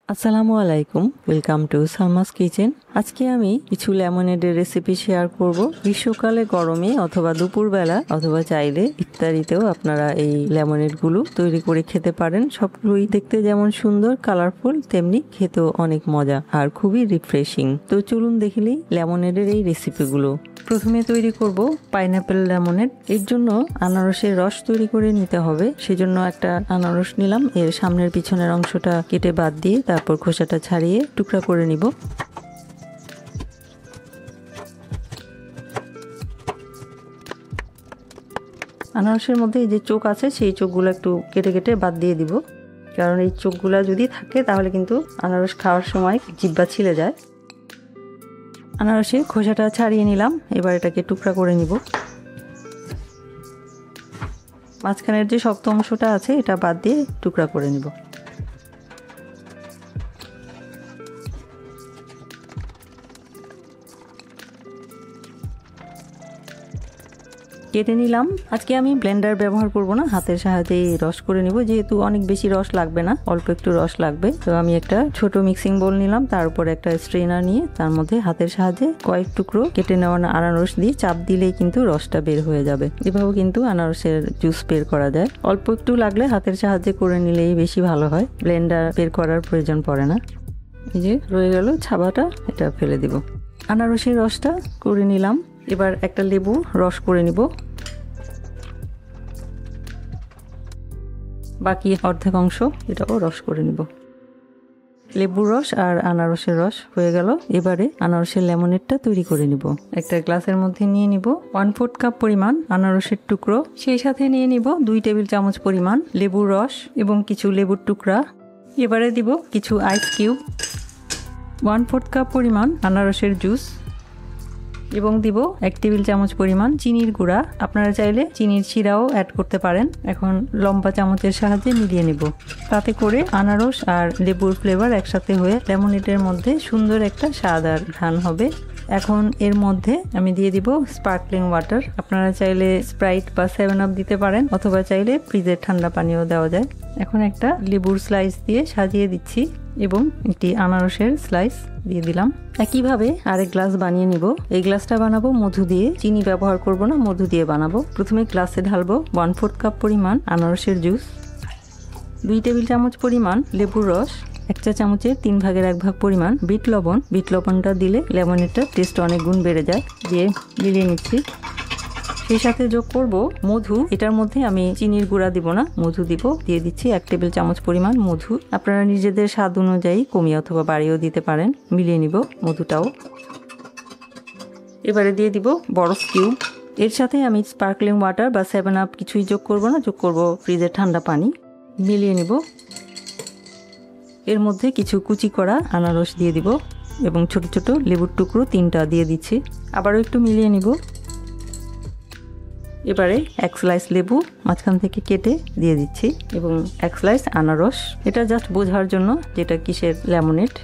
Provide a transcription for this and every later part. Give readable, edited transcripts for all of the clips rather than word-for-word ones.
আসসালামু আলাইকুম, welcome to Salma's kitchen. আজকে আমি কিছু লেমনেডের রেসিপি শেয়ার করব। গ্রীষ্মকালে গরমে অথবা দুপুরবেলা অথবা চাইলে ইফতারিতেও আপনারা এই লেমনেডগুলো তৈরি করে খেতে পারেন। সবগুলোই দেখতে যেমন সুন্দর কালারফুল, তেমনি খেতেও অনেক মজা আর খুবই রিফ্রেশিং। তো চলুন দেখে নিই লেমনেডের এই রেসিপিগুলো। প্রথমে তৈরি করব পাইনাপেল লেমনেড। এর জন্য আনারসের রস তৈরি করে নিতে হবে। সেজন্য একটা আনারস নিলাম, এর সামনের পিছনের অংশটা কেটে বাদ দিয়ে তারপর খোসাটা ছাড়িয়ে টুকরা করে নিব। আনারসের মধ্যে এই যে চোখ আছে, সেই চোখগুলো একটু কেটে কেটে বাদ দিয়ে দিব, কারণ এই চোখগুলো যদি থাকে তাহলে কিন্তু আনারস খাওয়ার সময় জিহ্বা ছিলে যায়। আনারসের খোসাটা ছাড়িয়ে নিলাম, এবার এটাকে টুকরা করে নিব। মাঝখানের যে শক্ত অংশটা আছে এটা বাদ দিয়ে টুকরা করে নিব। কেটে নিলাম। আজকে আমি ব্লেন্ডার ব্যবহার করব না, হাতের সাহায্যে রস করে নিব, যেহেতু অনেক বেশি রস লাগবে না, অল্প একটু রস লাগবে। তো আমি একটা ছোট মিক্সিং বোল নিলাম, তার উপর একটা স্ট্রেনার নিয়ে তার মধ্যে হাতের সাহায্যে কয়েক টুকরো কেটে নেওয়া আনারস দিয়ে চাপ দিলেই কিন্তু রসটা বের হয়ে যাবে। এভাবে কিন্তু আনারসের জুস বের করা যায়। অল্প একটু লাগলে হাতের সাহায্যে করে নিলেই বেশি ভালো হয়, ব্লেন্ডার বের করার প্রয়োজন পড়ে না। এই যে রয়ে গেল ছাবাটা, এটা ফেলে দিব। আনারসের রসটা করে নিলাম। এবার একটা লেবু রস করে নিব। বাকি অর্ধেক অংশ এটাও রস করে নিব। লেবুর রস আর আনারসের রস হয়ে গেল। এবারে আনারসের লেমনেডটা তৈরি করে নিব। একটা গ্লাসের মধ্যে নিয়ে নিব 1/4 কাপ পরিমাণ আনারসের টুকরো, সেই সাথে নিয়ে নিব 2 টেবিল চামচ পরিমাণ লেবুর রস এবং কিছু লেবুর টুকরা। এবারে দিব কিছু আইস কিউব, 1/4 কাপ পরিমাণ আনারসের জুস এবং দিব 1 টেবিল চামচ পরিমাণ চিনির গুঁড়া। আপনারা চাইলে চিনির শিরাও অ্যাড করতে পারেন। এখন লম্বা চামচের সাহায্যে মিলিয়ে নেব। তাতে করে আনারস আর লেবুর ফ্লেভার একসাথে হয়ে লেমনেডের মধ্যে সুন্দর একটা স্বাদ আর ঘ্রাণ হবে। এখন এর মধ্যে আমি দিয়ে দিব স্পার্কলিং ওয়াটার। আপনারা চাইলে স্প্রাইট বা 7 আপ দিতে পারেন, অথবা চাইলে ফ্রিজের ঠান্ডা পানিও দেওয়া যায়। এখন একটা লেবুর স্লাইস দিয়ে সাজিয়ে দিচ্ছি এবং একটি আনারসের স্লাইস দিয়ে দিলাম। একইভাবে আরেক গ্লাস বানিয়ে নিব। এই গ্লাসটা বানাবো মধু দিয়ে, চিনি ব্যবহার করব না, মধু দিয়ে বানাবো। প্রথমে গ্লাসে ঢালবো 1/4 কাপ পরিমাণ আনারসের জুস, 2 টেবিল চামচ পরিমাণ লেবুর রস, 1 চা চামচের 3 ভাগের 1 ভাগ পরিমাণ বিট লবণ। বিট লবণটা দিলে লেমনেডটার টেস্ট অনেক গুণ বেড়ে যায়। দিয়ে মিলিয়ে নিচ্ছি। সেই সাথে যোগ করব মধু। এটার মধ্যে আমি চিনির গুঁড়া দিব না, মধু দিব। দিয়ে দিচ্ছি 1 টেবিল চামচ পরিমাণ মধু। আপনারা নিজেদের স্বাদ অনুযায়ী কমিয়ে অথবা বাড়িয়েও দিতে পারেন। মিলিয়ে নিব মধুটাও। এবারে দিয়ে দিব বরফ কিউব। এর সাথে আমি স্পার্কলিং ওয়াটার বা 7 আপ কিছুই যোগ করব না, যোগ করব ফ্রিজের ঠান্ডা পানি। মিলিয়ে নিব। এর মধ্যে কিছু কুচি করা আনারস দিয়ে দিব এবং ছোট ছোট লেবুর টুকরো 3টা দিয়ে দিচ্ছি। আবারও একটু মিলিয়ে নিব। এবারে 1 স্লাইস লেবু মাঝখান থেকে কেটে দিয়ে দিচ্ছি এবং 1 স্লাইস আনারস। এটা জাস্ট বোঝার জন্য যেটা কিসের লেমনেড।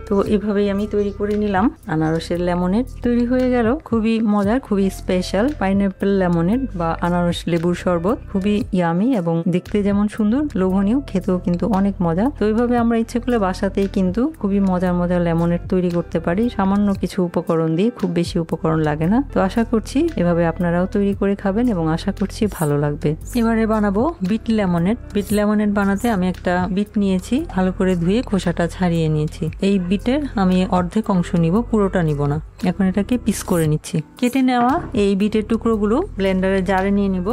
তো এভাবেই আমি তৈরি করে নিলাম আনারসের লেমনেড। তৈরি হয়ে গেল খুবই মজার, খুবই স্পেশাল পাইনাপেল লেমনেড বা আনারস লেবুর শরবত। খুবই ইয়ামি এবং দেখতে যেমন সুন্দর, লোভনীয়, খেতেও কিন্তু অনেক মজা। তো এইভাবে আমরা ইচ্ছে করলে বাসাতেই কিন্তু খুবই মজার মজার লেমনেড তৈরি করতে পারি, সামান্য কিছু উপকরণ দিয়ে। খুব বেশি উপকরণ লাগে না। তো আশা করছি এভাবে আপনারাও তৈরি করে খাবেন এবং আশা করছি ভালো লাগবে। এবারে বানাবো বিট লেমনেড। বিট লেমনেড বানাতে আমি একটা বিট নিয়েছি, ভালো করে ধুয়ে খোসাটা ছাড়িয়ে নিয়েছি। এই বিটের আমি অর্ধেক অংশ নিব, পুরোটা নিব না। এখন এটাকে পিস করে নিচ্ছি। কেটে নেওয়া এই বিটের টুকরোগুলো ব্লেন্ডারের জারে নিয়ে নিব।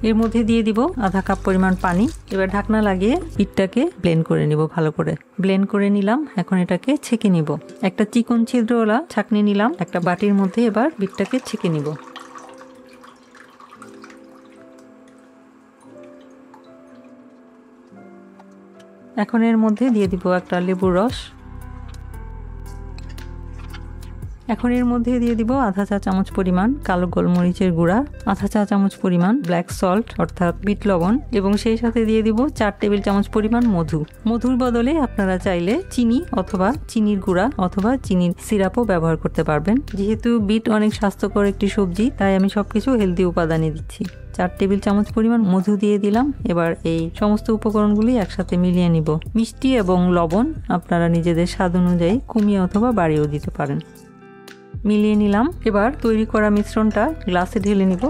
এর মধ্যে দিয়ে দিব আধা কাপ পরিমাণ পানি। এবার ঢাকনা লাগিয়ে বিটটাকে ব্লেন্ড করে নিব। ভালো করে ব্লেন্ড করে নিলাম। এখন এটাকে ছেঁকে নিব। একটা চিকন ছিদ্রওয়ালা ছাঁকনি নিলাম, একটা বাটির মধ্যে এবার বিটটাকে ছেঁকে নিব। এখন এর মধ্যে দিয়ে দিব একটা লেবুর রস। এখন এর মধ্যে দিয়ে দিব আধা চা চামচ পরিমাণ কালো গোলমরিচের গুঁড়া, আধা চা চামচ পরিমাণ ব্ল্যাক সল্ট অর্থাৎ বিট লবণ এবং সেই সাথে দিয়ে দিব 4 টেবিল চামচ পরিমাণ মধু। মধুর বদলে আপনারা চাইলে চিনি অথবা চিনির গুঁড়া অথবা চিনির সিরাপও ব্যবহার করতে পারবেন। যেহেতু বিট অনেক স্বাস্থ্যকর একটি সবজি, তাই আমি সবকিছু হেলদি উপাদানই দিচ্ছি। 4 টেবিল চামচ পরিমাণ মধু দিয়ে দিলাম। এবার এই সমস্ত উপকরণগুলি একসাথে মিলিয়ে নিব। মিষ্টি এবং লবণ আপনারা নিজেদের স্বাদ অনুযায়ী কমিয়ে অথবা বাড়িয়েও দিতে পারেন। মিলিয়ে নিলাম। এবার তৈরি করা মিশ্রণটা গ্লাসে ঢেলে নিব।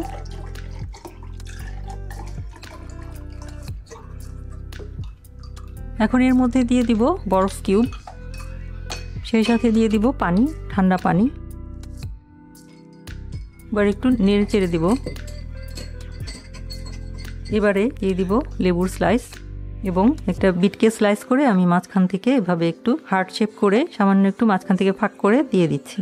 এখন এর মধ্যে দিয়ে দিব বরফ কিউব, সেই সাথে দিয়ে দিব পানি, ঠান্ডা পানি। এবার একটু নেড়ে চেড়ে দিব। এবারে দিয়ে দিব লেবুর স্লাইস এবং একটা বিটকে স্লাইস করে আমি মাঝখান থেকে এভাবে একটু হার্ট শেপ করে সামান্য একটু মাঝখান থেকে ফাঁক করে দিয়ে দিচ্ছি।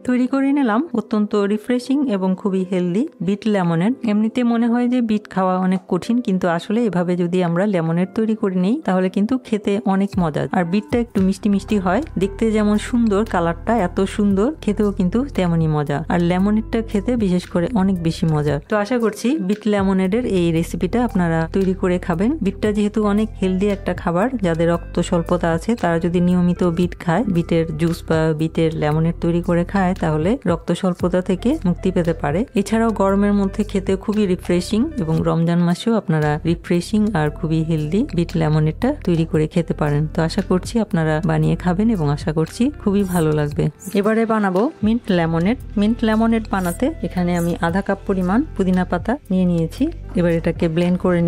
তৈরি করে নিলাম অত্যন্ত রিফ্রেশিং এবং খুবই হেলদি বিট লেমনেড। এমনিতে মনে হয় যে বিট খাওয়া অনেক কঠিন, কিন্তু আসলে এভাবে যদি আমরা লেমনেড তৈরি করে নিই তাহলে কিন্তু খেতে অনেক মজা। আর বিটটা একটু মিষ্টি মিষ্টি হয়, দেখতে যেমন সুন্দর, কালারটা এত সুন্দর, খেতেও কিন্তু তেমনই মজা। আর লেমনেডটা খেতে বিশেষ করে অনেক বেশি মজা। তো আশা করছি বিট লেমনেডের এই রেসিপিটা আপনারা তৈরি করে খাবেন। বিটটা যেহেতু অনেক হেলদি একটা খাবার, যাদের রক্ত স্বল্পতা আছে তারা যদি নিয়মিত বিট খায়, বিটের জুস বা বিটের লেমনেড তৈরি করে খায়, তাহলে রক্ত স্বল্পতা থেকে মুক্তি পেতে পারে। এছাড়াও গরমের মধ্যে খেতে খুবই রিফ্রেশিং এবং রমজান মাসেও আপনারা রিফ্রেশিং আর খুবই হেলদি বিট লেমনেডটা তৈরি করে খেতে পারেন। তো আশা করছি আপনারা বানিয়ে খাবেন এবং আশা করছি খুবই ভালো লাগবে। এবারে বানাবো মিন্ট লেমনেড। মিন্ট লেমনেড বানাতে এখানে আমি আধা কাপ পরিমাণ পুদিনা পাতা নিয়ে নিয়েছি। এবার এটাকে ব্লেন্ড করে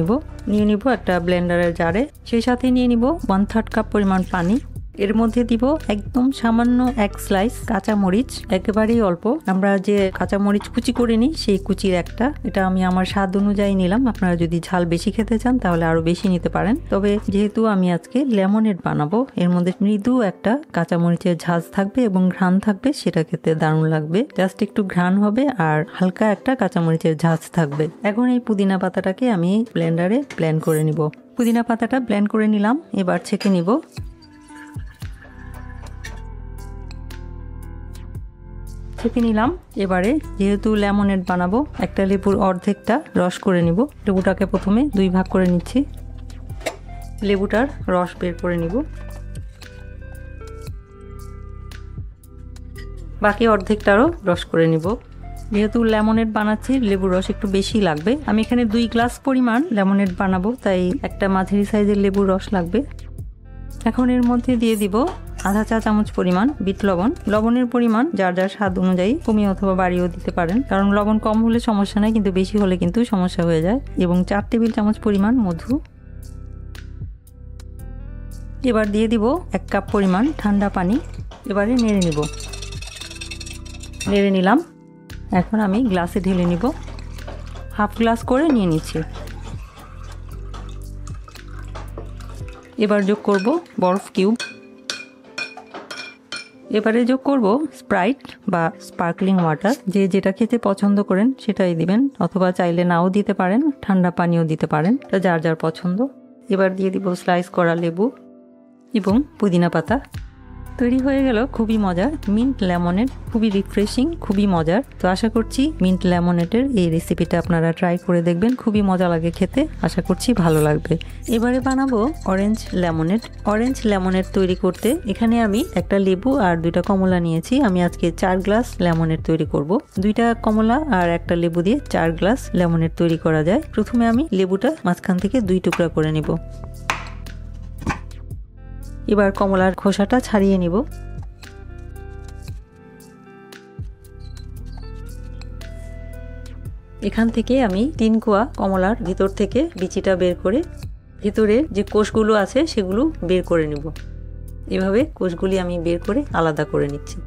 নিয়ে নিব একটা ব্লেন্ডারের জারে। সেই সাথে নিয়ে নিব 1/3 কাপ পরিমাণ পানি। এর মধ্যে দিব একদম সামান্য 1 স্লাইস কাঁচা মরিচ, একেবারেই অল্প। আমরা যে কাঁচা মরিচ কুচি করে নিই সেই কুচির একটা, এটা আমি আমার স্বাদ অনুযায়ী নিলাম। আপনারা যদি ঝাল বেশি খেতে চান তাহলে আরো বেশি নিতে পারেন। তবে যেহেতু আমি আজকে লেমনেড বানাবো, এর মধ্যে মৃদু একটা কাঁচা মরিচের ঝাঁজ থাকবে এবং ঘ্রাণ থাকবে, সেটা খেতে দারুণ লাগবে। জাস্ট একটু ঘ্রাণ হবে আর হালকা একটা কাঁচা মরিচের ঝাঁজ থাকবে। এখন এই পুদিনা পাতাটাকে আমি ব্লেন্ডারে ব্লেন্ড করে নিব। পুদিনা পাতাটা ব্লেন্ড করে নিলাম। এবার ছেঁকে নিব। ছেঁকে নিলাম। এবারে যেহেতু লেমনেড বানাবো, একটা লেবুর অর্ধেকটা রস করে নিব। লেবুটাকে প্রথমে 2 ভাগ করে নিচ্ছি। লেবুটার রস বের করে নিব। বাকি অর্ধেকটারও রস করে নিব। যেহেতু লেমনেড বানাচ্ছি, লেবুর রস একটু বেশি লাগবে। আমি এখানে 2 গ্লাস পরিমাণ লেমনেড বানাবো, তাই একটা মাঝারি সাইজের লেবুর রস লাগবে। এখন এর মধ্যে দিয়ে দিব আধা চা চামচ পরিমাণ বিট লবণ। লবণের পরিমাণ যার যার স্বাদ অনুযায়ী কমিয়ে অথবা বাড়িয়েও দিতে পারেন, কারণ লবণ কম হলে সমস্যা নাই, কিন্তু বেশি হলে কিন্তু সমস্যা হয়ে যায়। এবং 4 টেবিল চামচ পরিমাণ মধু। এবার দিয়ে দিব 1 কাপ পরিমাণ ঠান্ডা পানি। এবারে নেড়ে নিব। নেড়ে নিলাম। এখন আমি গ্লাসে ঢেলে নিব। হাফ গ্লাস করে নিয়ে নিচ্ছি। এবার যোগ করব বরফ কিউব। এবারে যোগ করব স্প্রাইট বা স্পার্কলিং ওয়াটার। যে যেটা খেতে পছন্দ করেন সেটাই দিবেন, অথবা চাইলে নাও দিতে পারেন, ঠান্ডা পানিও দিতে পারেন, যার যার পছন্দ। এবার দিয়ে দিব স্লাইস করা লেবু এবং পুদিনা পাতা। তৈরি হয়ে গেল খুবই মজার মিন্ট লেমনেড। খুবই রিফ্রেশিং, খুবই মজার। তো আশা করছি মিন্ট লেমনেডের এই রেসিপিটা আপনারা ট্রাই করে দেখবেন। খুবই মজা লাগে খেতে, আশা করছি ভালো লাগবে। এবারে বানাবো অরেঞ্জ লেমনেড। অরেঞ্জ লেমনেড তৈরি করতে এখানে আমি একটা লেবু আর 2টা কমলা নিয়েছি। আমি আজকে 4 গ্লাস লেমনেড তৈরি করব। 2টা কমলা আর একটা লেবু দিয়ে 4 গ্লাস লেমনেড তৈরি করা যায়। প্রথমে আমি লেবুটা মাঝখান থেকে 2 টুকরা করে নিব। এবার কমলার খোসাটা ছাড়িয়ে নিব। এখান থেকে আমি 3 কোয়া কমলার ভিতর থেকে বিচিটা বের করে ভিতরে যে কোষগুলো আছে সেগুলো বের করে নিব। এভাবে কোষগুলি আমি বের করে আলাদা করে নিচ্ছি।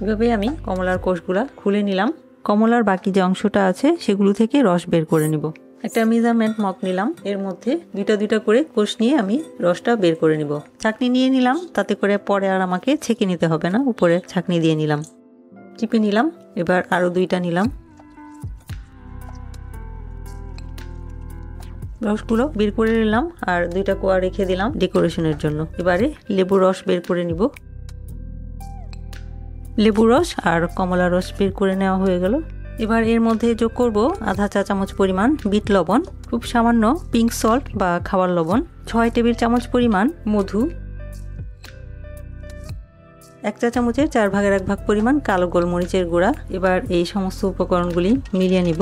এভাবে আমি কমলার কোষগুলা খুলে নিলাম। কমলার বাকি যে অংশটা আছে সেগুলো থেকে রস বের করে নিব। একটা মেজারমেন্ট মগ নিলাম, এর মধ্যে 2টা করে কোষ নিয়ে আমি রসটা বের করে নিব। ছাঁকনি নিয়ে নিলাম, তাতে করে পরে আর আমাকে ছেঁকে নিতে হবে না। উপরে ছাঁকনি দিয়ে নিলাম, চিপে নিলাম। এবার আরো 2টা নিলাম। রসগুলো বের করে নিলাম আর 2টা কোয়া রেখে দিলাম ডেকোরেশনের জন্য। এবারে লেবুর রস বের করে নিব। লেবু রস আর কমলা রস বের করে নেওয়া হয়ে গেল। এবার এর মধ্যে যোগ করব আধা চা চামচ পরিমাণ বিট লবণ, খুব সামান্য পিঙ্ক সল্ট বা খাবার লবণ, 6 টেবিল চামচ পরিমাণ মধু, 1 চা চামচের 4/1 ভাগ পরিমাণ কালো গোলমরিচের গুঁড়া। এবার এই সমস্ত উপকরণগুলি মিলিয়ে নিব।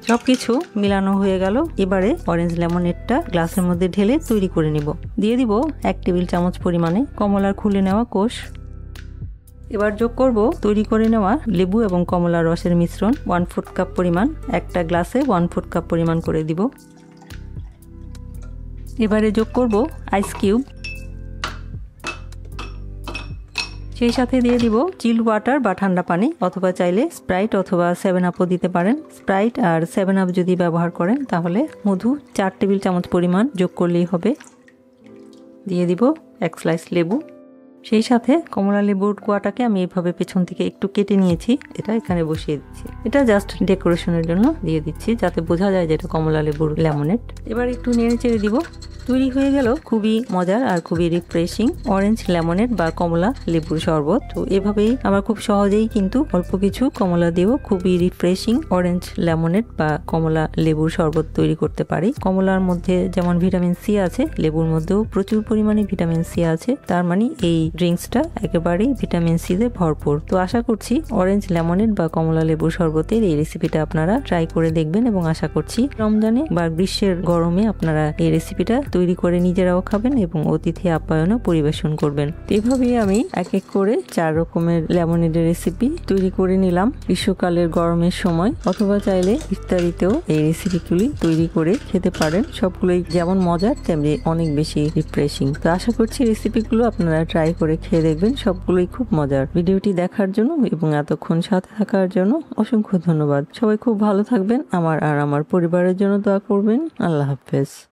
সবকিছু মিলানো হয়ে গেল। এবারে অরেঞ্জ লেমনেডটা গ্লাসের মধ্যে ঢেলে তৈরি করে নিব। দিয়ে দিব 1 টেবিল চামচ পরিমাণে কমলার খুলে নেওয়া কোষ। এবার যোগ করব তৈরি করে নেওয়া লেবু এবং কমলার রসের মিশ্রণ 1/4 কাপ পরিমাণ। একটা গ্লাসে 1/4 কাপ পরিমাণ করে দিব। এবারে যোগ করব আইস কিউব, সেই সাথে দিয়ে দিব চিল্ড ওয়াটার বা ঠান্ডা পানি, অথবা চাইলে স্প্রাইট অথবা 7 আপও দিতে পারেন। স্প্রাইট আর 7 আপ যদি ব্যবহার করেন তাহলে মধু 4 টেবিল চামচ পরিমাণ যোগ করলেই হবে। দিয়ে দিব 1 স্লাইস লেবু, সেই সাথে কমলা লেবুর কোয়াটাকে আমি এইভাবে পেছন থেকে একটু কেটে নিয়েছি, এটা এখানে বসিয়ে দিচ্ছি। এটা জাস্ট ডেকোরেশনের জন্য দিয়ে দিচ্ছি যাতে বোঝা যায় যে এটা কমলা লেবুর লেমনেড। এবার একটু নেড়ে চেড়ে দিব। তৈরি হয়ে গেল খুবই মজার আর খুবই রিফ্রেশিং অরেঞ্জ লেমনেড বা কমলা লেবুর শরবত। তো এভাবেই আমরা খুব সহজেই কিন্তু অল্প কিছু কমলা দিয়েও খুবই রিফ্রেশিং অরেঞ্জ লেমনেড বা কমলা লেবুর শরবত তৈরি করতে পারি। কমলার মধ্যে যেমন ভিটামিন সি আছে, লেবুর মধ্যেও প্রচুর পরিমাণে ভিটামিন সি আছে, তার মানে এই ড্রিঙ্কসটা একেবারেই ভিটামিন সি তে ভরপুর। তো আশা করছি অরেঞ্জ লেমনেড বা কমলা লেবুর শরবতের এই রেসিপিটা আপনারা ট্রাই করে দেখবেন এবং আশা করছি রমজানে বা গ্রীষ্মের গরমে আপনারা এই রেসিপিটা তৈরি করে নিজেরাও খাবেন এবং অতিথি আপ্যায়নও পরিবেশন করবেন। এভাবেই আমি এক এক করে 4 রকমের লেমনেডের রেসিপি তৈরি করে নিলাম গ্রীষ্মকালের গরমের সময়, অথবা চাইলে ইফতারিতেও এই রেসিপিগুলি তৈরি করে খেতে পারেন। সবগুলোই যেমন মজার তেমনি অনেক বেশি রিফ্রেশিং। তো আশা করছি রেসিপিগুলো আপনারা ট্রাই করে খেয়ে দেখবেন, সবগুলোই খুব মজার। ভিডিওটি দেখার জন্য এবং এতক্ষণ সাথে থাকার জন্য অসংখ্য ধন্যবাদ। সবাই খুব ভালো থাকবেন, আমার আর আমার পরিবারের জন্য দোয়া করবেন। আল্লাহ হাফেজ।